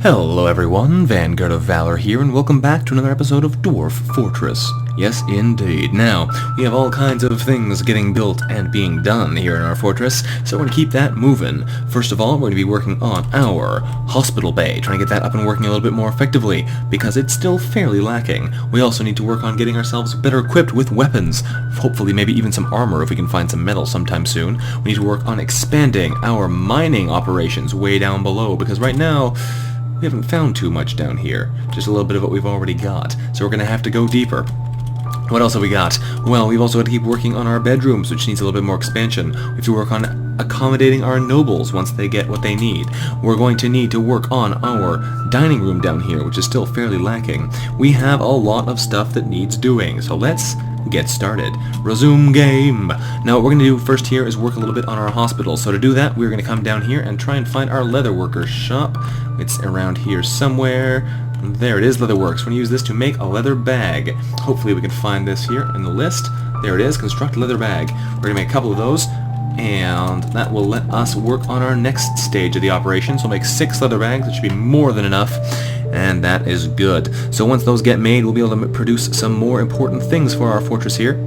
Hello everyone, Vanguard of Valor here, and welcome back to another episode of Dwarf Fortress. Yes, indeed. Now, we have all kinds of things getting built and being done here in our fortress, so we're going to keep that moving. First of all, we're going to be working on our hospital bay, trying to get that up and working a little bit more effectively, because it's still fairly lacking. We also need to work on getting ourselves better equipped with weapons, hopefully maybe even some armor if we can find some metal sometime soon. We need to work on expanding our mining operations way down below, because right now, we haven't found too much down here, just a little bit of what we've already got, so we're going to have to go deeper. What else have we got? Well, we've also got to keep working on our bedrooms, which needs a little bit more expansion. We have to work on accommodating our nobles once they get what they need. We're going to need to work on our dining room down here, which is still fairly lacking. We have a lot of stuff that needs doing, so let's get started. Resume game. Now what we're going to do first here is work a little bit on our hospital. So to do that, we're going to come down here and try and find our leatherworker shop. It's around here somewhere. There it is, Leatherworks. We're going to use this to make a leather bag. Hopefully we can find this here in the list. There it is, construct leather bag. We're going to make a couple of those, and that will let us work on our next stage of the operation. So we'll make 6 leather bags, which should be more than enough. And that is good. So once those get made, we'll be able to produce some more important things for our fortress here.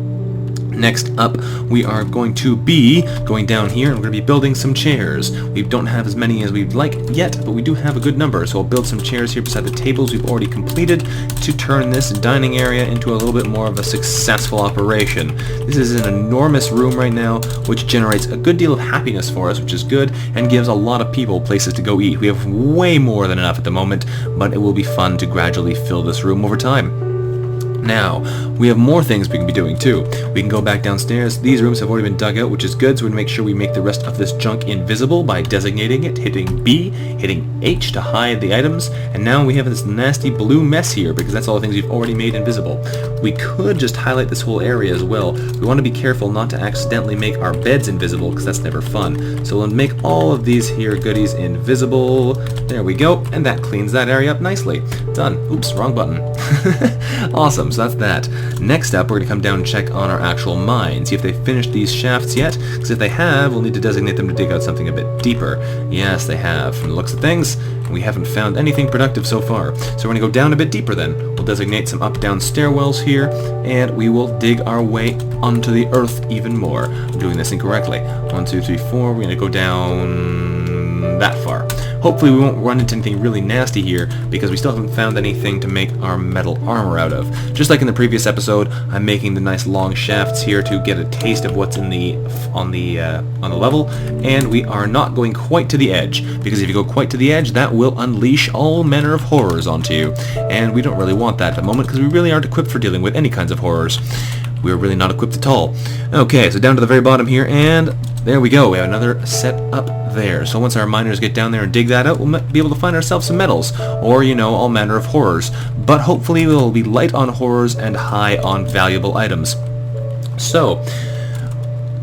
Next up, we are going to be going down here and we're going to be building some chairs. We don't have as many as we'd like yet, but we do have a good number. So we'll build some chairs here beside the tables we've already completed to turn this dining area into a little bit more of a successful operation. This is an enormous room right now, which generates a good deal of happiness for us, which is good, and gives a lot of people places to go eat. We have way more than enough at the moment, but it will be fun to gradually fill this room over time. Now, we have more things we can be doing too. We can go back downstairs. These rooms have already been dug out, which is good, so we're going to make sure we make the rest of this junk invisible by designating it, hitting B, hitting H to hide the items, and now we have this nasty blue mess here because that's all the things we've already made invisible. We could just highlight this whole area as well. We want to be careful not to accidentally make our beds invisible because that's never fun. So we'll make all of these here goodies invisible. There we go, and that cleans that area up nicely. Done. Oops, wrong button. Awesome. So that's that. Next up, we're going to come down and check on our actual mine, see if they finished these shafts yet, because if they have, we'll need to designate them to dig out something a bit deeper. Yes, they have. From the looks of things, we haven't found anything productive so far. So we're going to go down a bit deeper then. We'll designate some up-down stairwells here, and we will dig our way onto the earth even more. I'm doing this incorrectly. 1, 2, 3, 4. We're going to go down that far. Hopefully we won't run into anything really nasty here, because we still haven't found anything to make our metal armor out of. Just like in the previous episode, I'm making the nice long shafts here to get a taste of what's in the on the level, and we are not going quite to the edge, because if you go quite to the edge, that will unleash all manner of horrors onto you, and we don't really want that at the moment, because we really aren't equipped for dealing with any kinds of horrors. We're really not equipped at all. Okay, so down to the very bottom here, and there we go. We have another set up there. So once our miners get down there and dig that out, we'll be able to find ourselves some metals, or, you know, all manner of horrors. But hopefully we'll be light on horrors and high on valuable items. So,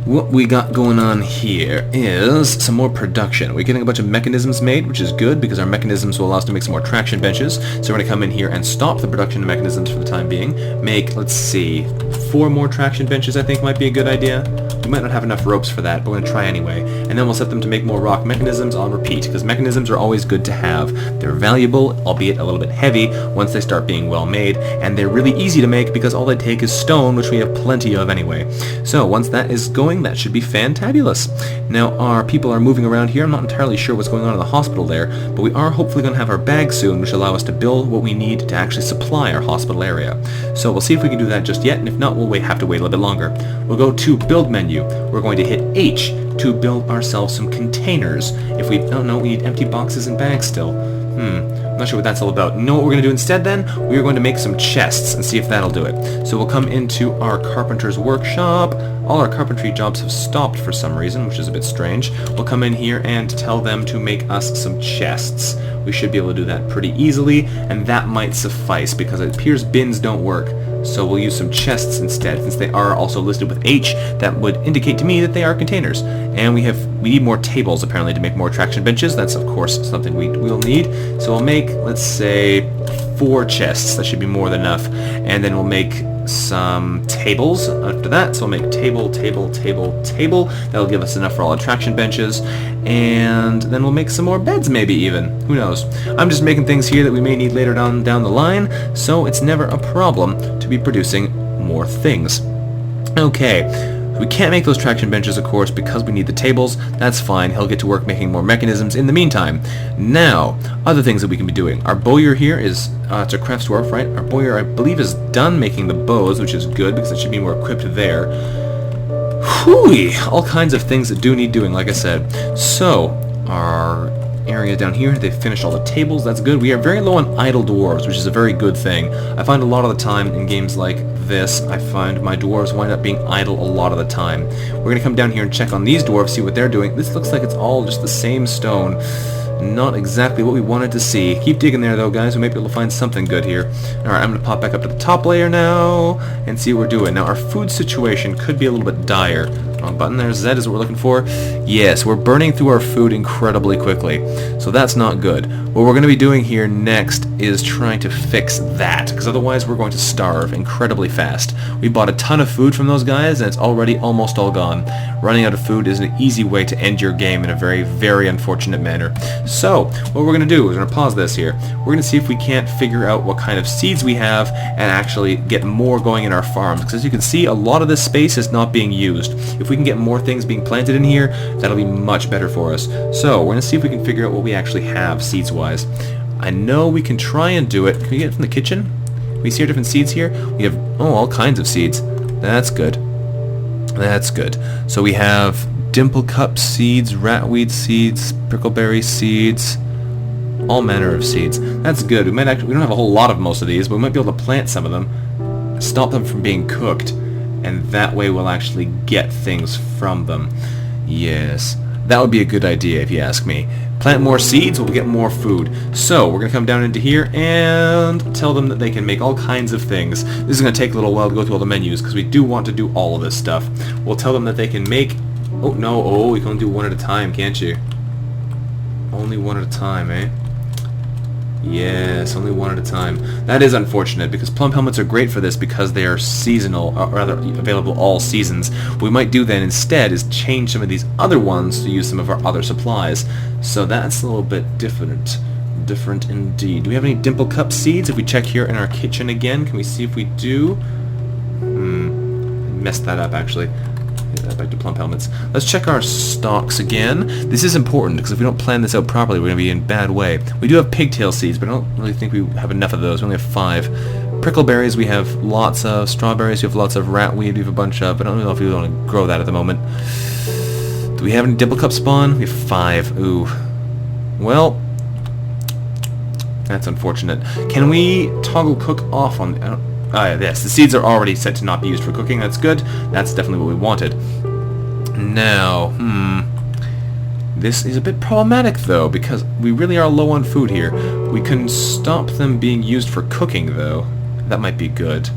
what we got going on here is some more production. We're getting a bunch of mechanisms made, which is good because our mechanisms will allow us to make some more traction benches. So we're going to come in here and stop the production of mechanisms for the time being. Make, let's see, 4 more traction benches I think might be a good idea. We might not have enough ropes for that, but we're going to try anyway. And then we'll set them to make more rock mechanisms on repeat, because mechanisms are always good to have. They're valuable, albeit a little bit heavy, once they start being well made, and they're really easy to make because all they take is stone, which we have plenty of anyway. So once that is going, that should be fantabulous. Now our people are moving around here. I'm not entirely sure what's going on in the hospital there, but we are hopefully going to have our bags soon, which allow us to build what we need to actually supply our hospital area. So we'll see if we can do that just yet, and if not, we'll have to wait a little bit longer. We'll go to build menu. We're going to hit H to build ourselves some containers. If we don't know, we need empty boxes and bags still. I'm not sure what that's all about. You know what we're going to do instead then? We are going to make some chests and see if that'll do it. So we'll come into our carpenter's workshop. All our carpentry jobs have stopped for some reason, which is a bit strange. We'll come in here and tell them to make us some chests. We should be able to do that pretty easily, and that might suffice because it appears bins don't work. So we'll use some chests instead, since they are also listed with H. That would indicate to me that they are containers. And we need more tables apparently to make more traction benches. That's of course something we'll need. So we'll make, let's say, 4 chests. That should be more than enough. And then we'll make some tables after that, so we'll make table, table, table, table. That'll give us enough for all attraction benches, and then we'll make some more beds maybe even. Who knows? I'm just making things here that we may need later down the line, so it's never a problem to be producing more things. Okay. We can't make those traction benches, of course, because we need the tables. That's fine. He'll get to work making more mechanisms in the meantime. Now, other things that we can be doing. Our bowyer here is, it's a crafts dwarf, right? Our bowyer, I believe, is done making the bows, which is good, because it should be more equipped there. Whew! All kinds of things that do need doing, like I said. So, our area down here, they finished all the tables. That's good. We are very low on idle dwarves, which is a very good thing. I find a lot of the time in games like this, I find my dwarves wind up being idle a lot of the time. We're going to come down here and check on these dwarves, see what they're doing. This looks like it's all just the same stone. Not exactly what we wanted to see. Keep digging there though, guys. We might be able to find something good here. Alright, I'm going to pop back up to the top layer now and see what we're doing. Now, our food situation could be a little bit dire. Wrong button there. Z is what we're looking for. Yes, we're burning through our food incredibly quickly. So that's not good. What we're going to be doing here next is trying to fix that, because otherwise we're going to starve incredibly fast. We bought a ton of food from those guys, and it's already almost all gone. Running out of food is an easy way to end your game in a very, very unfortunate manner. So, what we're going to do is we're going to pause this here. We're going to see if we can't figure out what kind of seeds we have and actually get more going in our farms. Because as you can see, a lot of this space is not being used. If we can get more things being planted in here, that'll be much better for us. So, we're going to see if we can figure out what we actually have seeds-wise. I know we can try and do it. Can we get it from the kitchen? We see our different seeds here. We have, oh, all kinds of seeds. That's good. That's good. So we have dimple cup seeds, ratweed seeds, prickleberry seeds, all manner of seeds. That's good. We don't have a whole lot of most of these, but we might be able to plant some of them, stop them from being cooked, and that way we'll actually get things from them. Yes. That would be a good idea if you ask me. Plant more seeds, we'll get more food. So, we're going to come down into here and tell them that they can make all kinds of things. This is going to take a little while to go through all the menus, because we do want to do all of this stuff. We'll tell them that they can make... Oh, no, oh, you can only do one at a time, can't you? Only one at a time, eh? Yes, only one at a time. That is unfortunate, because plum helmets are great for this because they are seasonal, or rather available all seasons. What we might do then instead is change some of these other ones to use some of our other supplies. So that's a little bit different. Different indeed. Do we have any dimple cup seeds? If we check here in our kitchen again, can we see if we do? Messed that up actually. Back to plump helmets. Let's check our stocks again. This is important, because if we don't plan this out properly, we're going to be in a bad way. We do have pigtail seeds, but I don't really think we have enough of those. We only have 5. Prickleberries we have lots of. Strawberries we have lots of. Ratweed we have a bunch of. I don't know if we want to grow that at the moment. Do we have any dimple cup spawn? We have 5. Ooh. Well, that's unfortunate. Can we toggle cook off on... yes, the seeds are already set to not be used for cooking. That's good. That's definitely what we wanted. Now, this is a bit problematic, though, because we really are low on food here. We can stop them being used for cooking, though. That might be good.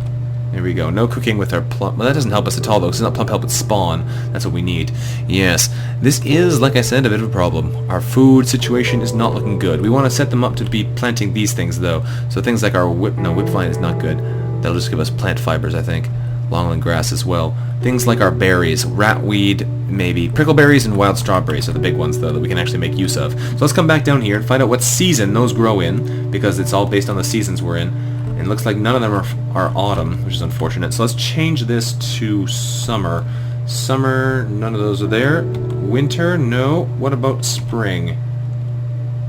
There we go. No cooking with our plum... Well, that doesn't help us at all, though, because it's not plump help, it's spawn. That's what we need. Yes. This is, like I said, a bit of a problem. Our food situation is not looking good. We want to set them up to be planting these things, though. So things like our whip... No, whip vine is not good. That'll just give us plant fibers, I think. Longland grass as well. Things like our berries, ratweed, maybe. Prickleberries and wild strawberries are the big ones, though, that we can actually make use of. So let's come back down here and find out what season those grow in, because it's all based on the seasons we're in. And it looks like none of them are autumn, which is unfortunate. So let's change this to summer. Summer, none of those are there. Winter, no. What about spring?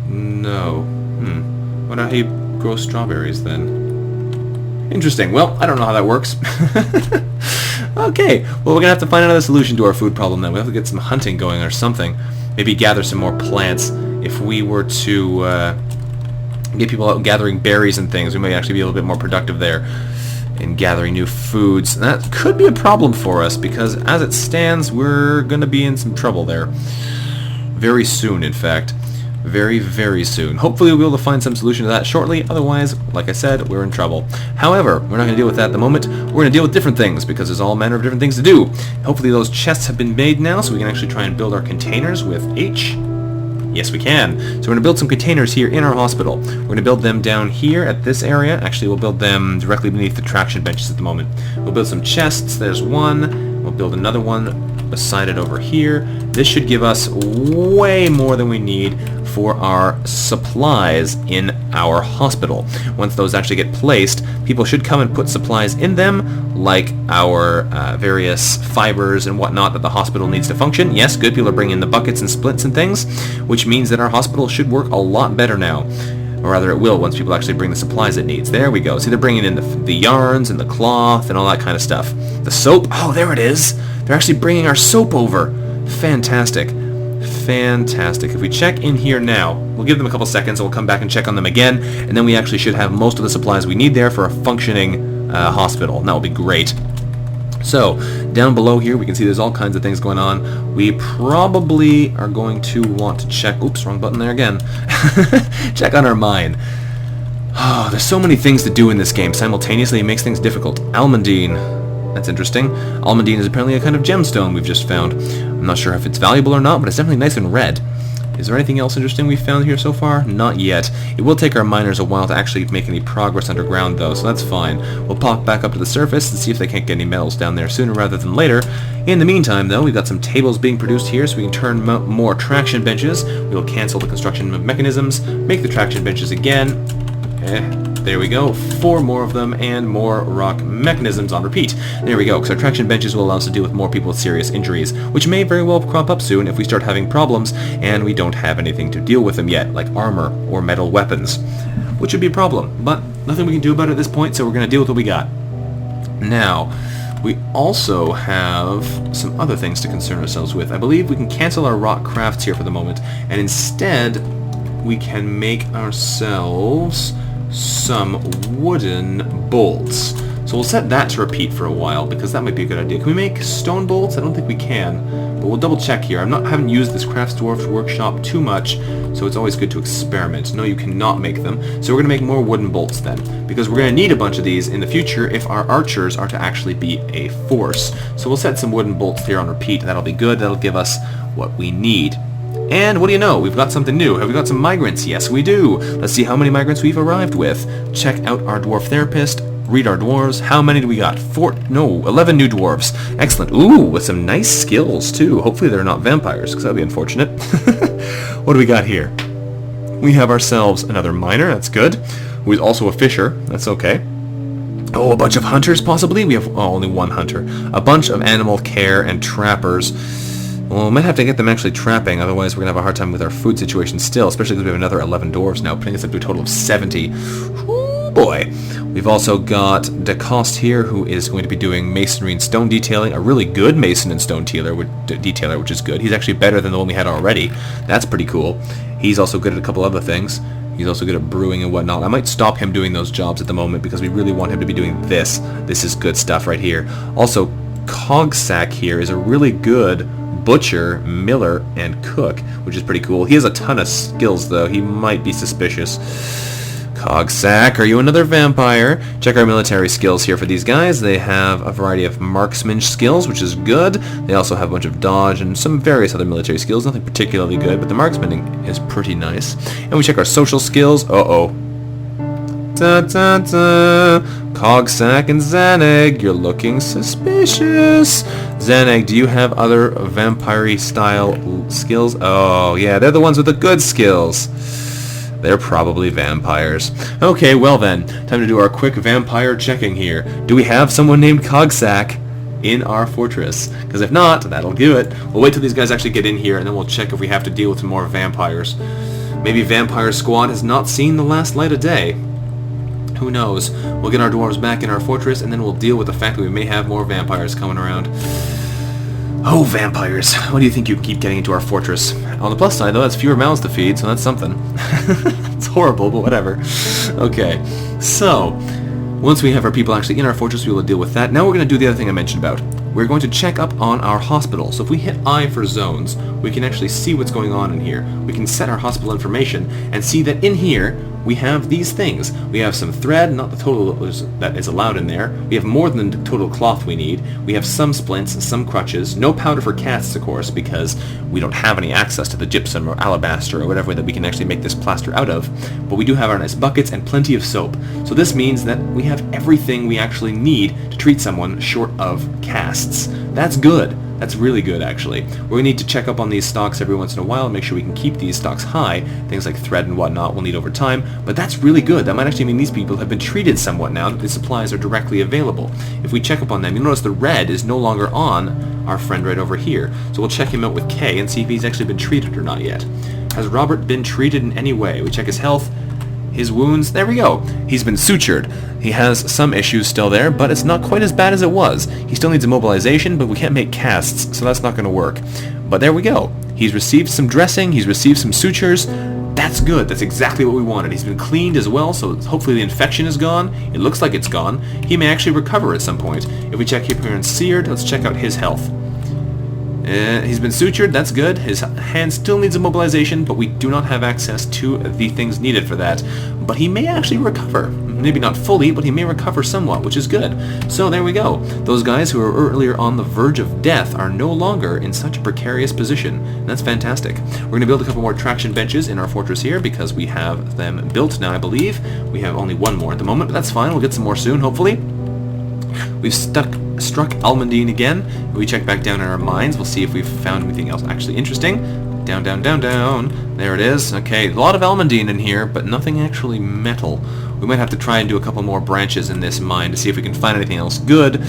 No. What about how you grow strawberries, then? Interesting. Well, I don't know how that works. Okay. Well, we're going to have to find another solution to our food problem then. We'll have to get some hunting going or something. Maybe gather some more plants. If we were to get people out gathering berries and things, we might actually be a little bit more productive there in gathering new foods. And that could be a problem for us, because as it stands, we're going to be in some trouble there. Very soon, in fact. Very, very soon. Hopefully we'll be able to find some solution to that shortly. Otherwise, like I said, we're in trouble. However, we're not going to deal with that at the moment. We're going to deal with different things, because there's all manner of different things to do. Hopefully those chests have been made now, so we can actually try and build our containers with H. Yes, we can. So we're going to build some containers here in our hospital. We're going to build them down here at this area. Actually, we'll build them directly beneath the traction benches at the moment. We'll build some chests. There's one. We'll build another one beside it over here. This should give us way more than we need for our supplies in our hospital. Once those actually get placed, people should come and put supplies in them, like our various fibers and whatnot that the hospital needs to function. Yes, good, people are bringing in the buckets and splints and things, which means that our hospital should work a lot better now. Or rather, it will once people actually bring the supplies it needs. There we go. See, they're bringing in the yarns and the cloth and all that kind of stuff. The soap, oh, there it is. They're actually bringing our soap over. Fantastic. Fantastic. If we check in here now, we'll give them a couple seconds, and we'll come back and check on them again, and then we actually should have most of the supplies we need there for a functioning hospital, and that will be great. So, down below here, we can see there's all kinds of things going on. We probably are going to want to check... Oops, wrong button there again. Check on our mine. Oh, there's so many things to do in this game. Simultaneously, it makes things difficult. Almandine. That's interesting. Almandine is apparently a kind of gemstone we've just found. I'm not sure if it's valuable or not, but it's definitely nice and red. Is there anything else interesting we've found here so far? Not yet. It will take our miners a while to actually make any progress underground, though, so that's fine. We'll pop back up to the surface and see if they can't get any metals down there sooner rather than later. In the meantime, though, we've got some tables being produced here, so we can turn more traction benches. We'll cancel the construction mechanisms, make the traction benches again. There we go. 4 more of them, and more rock mechanisms on repeat. There we go, because our traction benches will allow us to deal with more people with serious injuries, which may very well crop up soon if we start having problems, and we don't have anything to deal with them yet, like armor or metal weapons, which would be a problem, but nothing we can do about it at this point, so we're going to deal with what we got. Now, we also have some other things to concern ourselves with. I believe we can cancel our rock crafts here for the moment, and instead we can make ourselves some wooden bolts. So we'll set that to repeat for a while, because that might be a good idea. Can we make stone bolts? I don't think we can, but we'll double check here. Haven't used this Crafts Dwarfs workshop too much, so it's always good to experiment. No, you cannot make them. So we're going to make more wooden bolts then, because we're going to need a bunch of these in the future if our archers are to actually be a force. So we'll set some wooden bolts here on repeat. That'll be good. That'll give us what we need. And what do you know? We've got something new. Have we got some migrants? Yes, we do. Let's see how many migrants we've arrived with. Check out our dwarf therapist. Read our dwarves. How many do we got? 11 new dwarves. Excellent. Ooh, with some nice skills, too. Hopefully they're not vampires, because that would be unfortunate. What do we got here? We have ourselves another miner. That's good. Who is also a fisher. That's okay. Oh, a bunch of hunters, possibly? We have only one hunter. A bunch of animal care and trappers. Well, we might have to get them actually trapping, otherwise we're going to have a hard time with our food situation still, especially because we have another 11 dwarves now, putting us up to a total of 70. Ooh, boy. We've also got DeCoste here, who is going to be doing masonry and stone detailing, a really good mason and stone detailer, which is good. He's actually better than the one we had already. That's pretty cool. He's also good at a couple other things. He's also good at brewing and whatnot. I might stop him doing those jobs at the moment, because we really want him to be doing this. This is good stuff right here. Also, Cogsack here is a really good butcher, miller, and cook, which is pretty cool. He has a ton of skills, though. He might be suspicious. Cogsack, are you another vampire? Check our military skills here for these guys. They have a variety of marksman skills, which is good. They also have a bunch of dodge and some various other military skills. Nothing particularly good, but the marksman is pretty nice. And we check our social skills. Uh-oh. Ta-ta-ta. Cogsack and Zaneg, you're looking suspicious. Zaneg, do you have other vampire style skills? Oh, yeah, they're the ones with the good skills. They're probably vampires. Okay, well then, time to do our quick vampire checking here. Do we have someone named Cogsack in our fortress? Because if not, that'll do it. We'll wait till these guys actually get in here, and then we'll check if we have to deal with some more vampires. Maybe Vampire Squad has not seen the last light of day. Who knows? We'll get our dwarves back in our fortress, and then we'll deal with the fact that we may have more vampires coming around. Oh, vampires. What do you think you can keep getting into our fortress? On the plus side, though, that's fewer mouths to feed, so that's something. It's horrible, but whatever. Okay, so once we have our people actually in our fortress, we will deal with that. Now we're going to do the other thing I mentioned about. We're going to check up on our hospital. So if we hit I for zones, we can actually see what's going on in here. We can set our hospital information and see that in here we have these things. We have some thread, not the total that is allowed in there. We have more than the total cloth we need. We have some splints, some crutches, no powder for casts, of course, because we don't have any access to the gypsum or alabaster or whatever that we can actually make this plaster out of. But we do have our nice buckets and plenty of soap. So this means that we have everything we actually need to treat someone short of casts. That's good. That's really good, actually. We're going to need to check up on these stocks every once in a while and make sure we can keep these stocks high. Things like thread and whatnot we'll need over time, but that's really good. That might actually mean these people have been treated somewhat now that the supplies are directly available. If we check up on them, you'll notice the red is no longer on our friend right over here. So we'll check him out with K and see if he's actually been treated or not yet. Has Robert been treated in any way? We check his health. His wounds, there we go. He's been sutured. He has some issues still there, but it's not quite as bad as it was. He still needs immobilization, but we can't make casts, so that's not going to work. But there we go. He's received some dressing, he's received some sutures. That's good. That's exactly what we wanted. He's been cleaned as well, so hopefully the infection is gone. It looks like it's gone. He may actually recover at some point. If we check here in Seared, let's check out his health. He's been sutured, that's good. His hand still needs immobilization, but we do not have access to the things needed for that. But he may actually recover. Maybe not fully, but he may recover somewhat, which is good. So there we go. Those guys who were earlier on the verge of death are no longer in such a precarious position. And that's fantastic. We're going to build a couple more traction benches in our fortress here because we have them built now, I believe. We have only one more at the moment, but that's fine. We'll get some more soon, hopefully. We've struck Almondine again. If we check back down in our mines, we'll see if we've found anything else actually interesting. Down, down, down, down. There it is. Okay, a lot of Almondine in here, but nothing actually metal. We might have to try and do a couple more branches in this mine to see if we can find anything else good.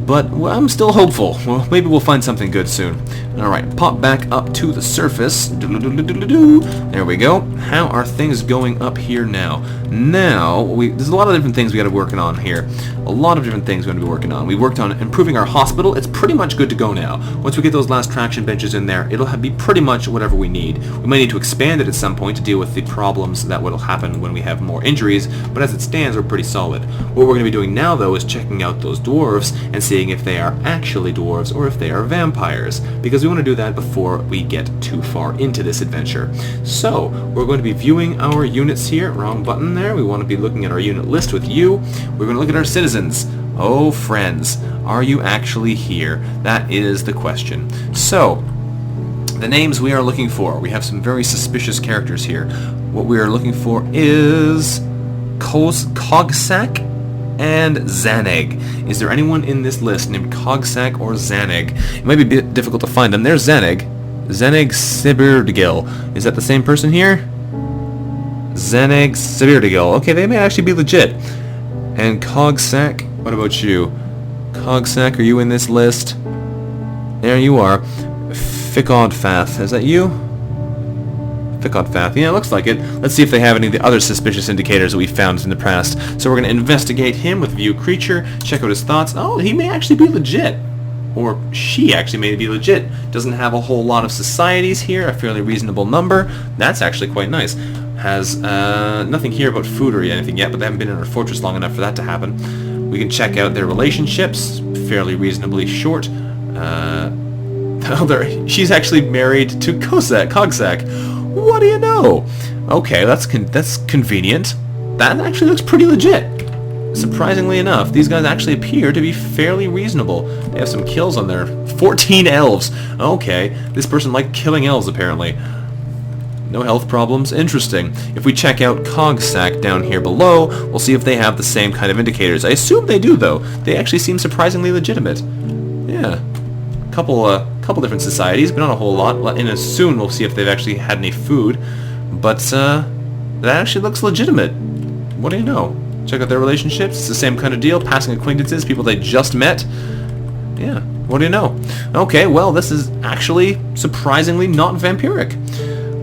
But well, I'm still hopeful. Well, maybe we'll find something good soon. Alright, pop back up to the surface. There we go. How are things going up here now? Now, there's a lot of different things we got to be working on here. A lot of different things we're going to be working on. We worked on improving our hospital. It's pretty much good to go now. Once we get those last traction benches in there, it'll be pretty much whatever we need. We might need to expand it at some point to deal with the problems that will happen when we have more injuries, but as it stands, we're pretty solid. What we're going to be doing now, though, is checking out those dwarves and seeing if they are actually dwarves or if they are vampires, because we want to do that before we get too far into this adventure. So, we're going to be viewing our units here. Wrong button there. We want to be looking at our unit list with you. We're going to look at our citizens. Oh, friends, are you actually here? That is the question. So, the names we are looking for. We have some very suspicious characters here. What we are looking for is Cogsack and Zaneg. Is there anyone in this list named Cogsack or Zaneg? It might be a bit difficult to find them. There's Zaneg. Zaneg Sibirdigil. Is that the same person here? Zaneg Sibirdigil. Okay, they may actually be legit. And Cogsack, what about you? Cogsack, are you in this list? There you are. Ficodfath, is that you? Ficodfath, yeah, looks like it. Let's see if they have any of the other suspicious indicators that we found in the past. So we're going to investigate him with view creature, check out his thoughts. Oh, he may actually be legit. Or she actually may be legit. Doesn't have a whole lot of societies here, a fairly reasonable number. That's actually quite nice. Has nothing here about food or anything yet, but they haven't been in our fortress long enough for that to happen. We can check out their relationships, fairly reasonably short. She's actually married to Cogsack. What do you know? Okay, that's convenient. That actually looks pretty legit. Surprisingly enough, these guys actually appear to be fairly reasonable. They have some kills on there. 14 elves. Okay, this person liked killing elves apparently. No health problems. Interesting. If we check out Cogsack down here below, we'll see if they have the same kind of indicators. I assume they do, though. They actually seem surprisingly legitimate. Yeah. Couple different societies, but not a whole lot. And soon we'll see if they've actually had any food. But that actually looks legitimate. What do you know? Check out their relationships. It's the same kind of deal. Passing acquaintances, people they just met. Yeah. What do you know? Okay, well, this is actually surprisingly not vampiric.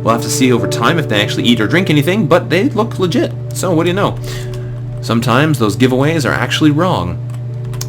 We'll have to see over time if they actually eat or drink anything, but they look legit. So what do you know? Sometimes those giveaways are actually wrong.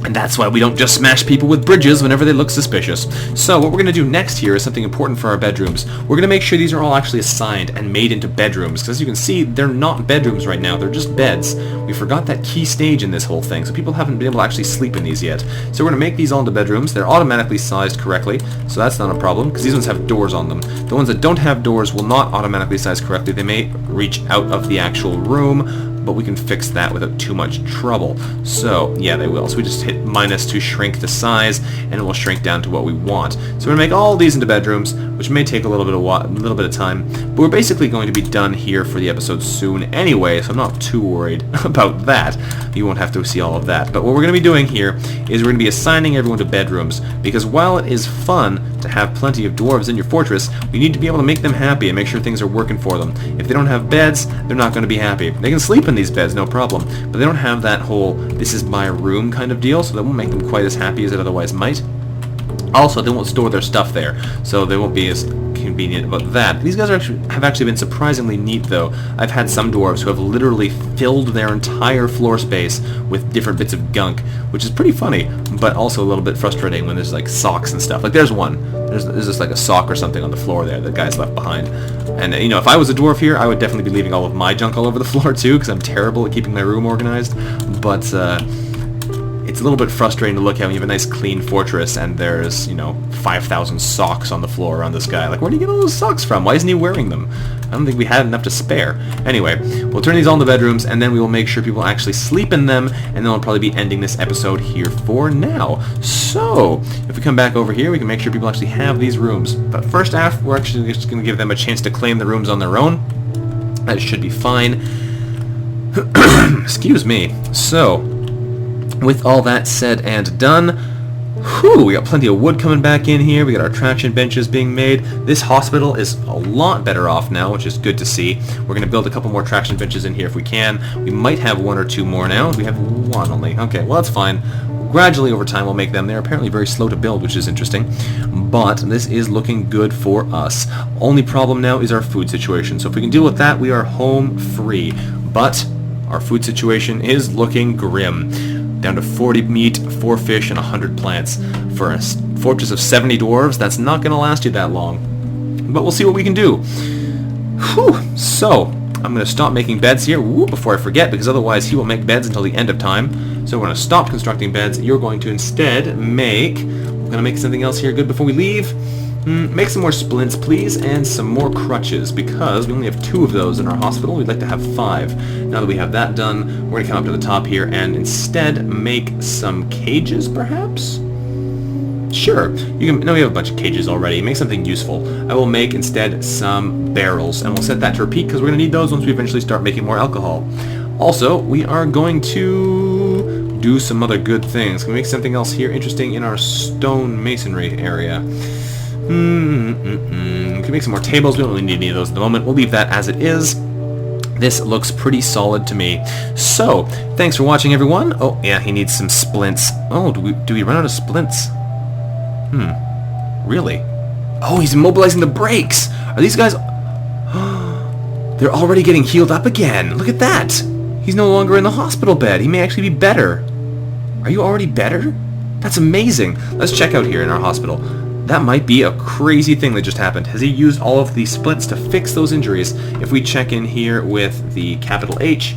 And that's why we don't just smash people with bridges whenever they look suspicious. So what we're going to do next here is something important for our bedrooms. We're going to make sure these are all actually assigned and made into bedrooms. Because as you can see, they're not bedrooms right now. They're just beds. We forgot that key stage in this whole thing. So people haven't been able to actually sleep in these yet. So we're going to make these all into bedrooms. They're automatically sized correctly. So that's not a problem. Because these ones have doors on them. The ones that don't have doors will not automatically size correctly. They may reach out of the actual room, but we can fix that without too much trouble. So, yeah, they will. So we just hit minus to shrink the size, and it will shrink down to what we want. So we're going to make all these into bedrooms, which may take a little bit of time, but we're basically going to be done here for the episode soon anyway, so I'm not too worried about that. You won't have to see all of that. But what we're going to be doing here is we're going to be assigning everyone to bedrooms, because while it is fun to have plenty of dwarves in your fortress, we need to be able to make them happy and make sure things are working for them. If they don't have beds, they're not going to be happy. They can sleep in these beds, no problem, but they don't have that whole this is my room kind of deal, so that won't make them quite as happy as it otherwise might. Also, they won't store their stuff there, so they won't be as convenient about that. These guys have actually been surprisingly neat, though. I've had some dwarves who have literally filled their entire floor space with different bits of gunk, which is pretty funny, but also a little bit frustrating when there's like socks and stuff. Like there's one. There's just like a sock or something on the floor there that guy's left behind. And, you know, if I was a dwarf here, I would definitely be leaving all of my junk all over the floor, too, because I'm terrible at keeping my room organized. But, it's a little bit frustrating to look at when you have a nice clean fortress and there's, you know, 5,000 socks on the floor around this guy. Like, where do you get all those socks from? Why isn't he wearing them? I don't think we had enough to spare. Anyway, we'll turn these all into bedrooms, and then we will make sure people actually sleep in them, and then we'll probably be ending this episode here for now. So, if we come back over here, we can make sure people actually have these rooms. But first off, we're actually just going to give them a chance to claim the rooms on their own. That should be fine. Excuse me. So, with all that said and done, whew, we got plenty of wood coming back in here. We got our traction benches being made. This hospital is a lot better off now, which is good to see. We're going to build a couple more traction benches in here if we can. We might have one or two more now. We have one only. Okay, well, that's fine. Gradually over time we'll make them. They're apparently very slow to build, which is interesting. But this is looking good for us. Only problem now is our food situation. So if we can deal with that, we are home free. But our food situation is looking grim. Down to 40 meat, 4 fish, and 100 plants. For a fortress of 70 dwarves, that's not going to last you that long. But we'll see what we can do. Whew. So, I'm going to stop making beds here before I forget, because otherwise he will make beds until the end of time. So we're going to stop constructing beds. You're going to instead make... We're going to make something else here good before we leave. Make some more splints, please, and some more crutches, because we only have 2 of those in our hospital. We'd like to have 5. Now that we have that done, we're going to come up to the top here and instead make some cages, perhaps? Sure. You can. No, we have a bunch of cages already. Make something useful. I will make instead some barrels, and we'll set that to repeat, because we're going to need those once we eventually start making more alcohol. Also, we are going to do some other good things. Can we make something else here interesting in our stone masonry area? We can make some more tables. We don't really need any of those at the moment. We'll leave that as it is. This looks pretty solid to me. So, thanks for watching, everyone. Oh, yeah, he needs some splints. Oh, do we run out of splints? Really? Oh, he's immobilizing the brakes. Are these guys... They're already getting healed up again. Look at that. He's no longer in the hospital bed. He may actually be better. Are you already better? That's amazing. Let's check out here in our hospital. That might be a crazy thing that just happened. Has he used all of the splints to fix those injuries? If we check in here with the capital H,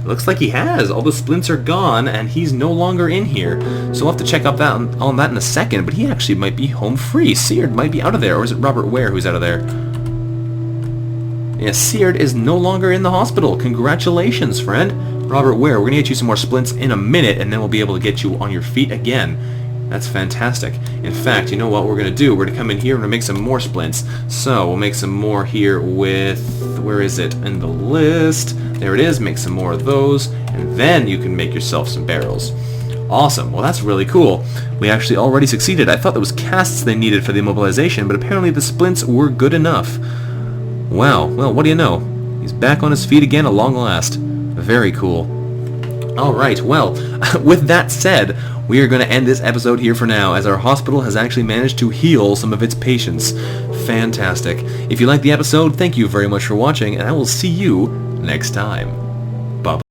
it looks like he has. All the splints are gone, and he's no longer in here. So we'll have to check up on that in a second, but he actually might be home free. Seared might be out of there, or is it Robert Ware who's out of there? Yeah, Seared is no longer in the hospital. Congratulations, friend. Robert Ware, we're going to get you some more splints in a minute, and then we'll be able to get you on your feet again. That's fantastic. In fact, you know what we're going to do? We're going to come in here and make some more splints. So we'll make some more here with... Where is it? In the list. There it is. Make some more of those. And then you can make yourself some barrels. Awesome. Well, that's really cool. We actually already succeeded. I thought there was casts they needed for the immobilization, but apparently the splints were good enough. Wow. Well, what do you know? He's back on his feet again at long last. Very cool. Alright, well, with that said, we are going to end this episode here for now, as our hospital has actually managed to heal some of its patients. Fantastic. If you liked the episode, thank you very much for watching, and I will see you next time. Bye-bye.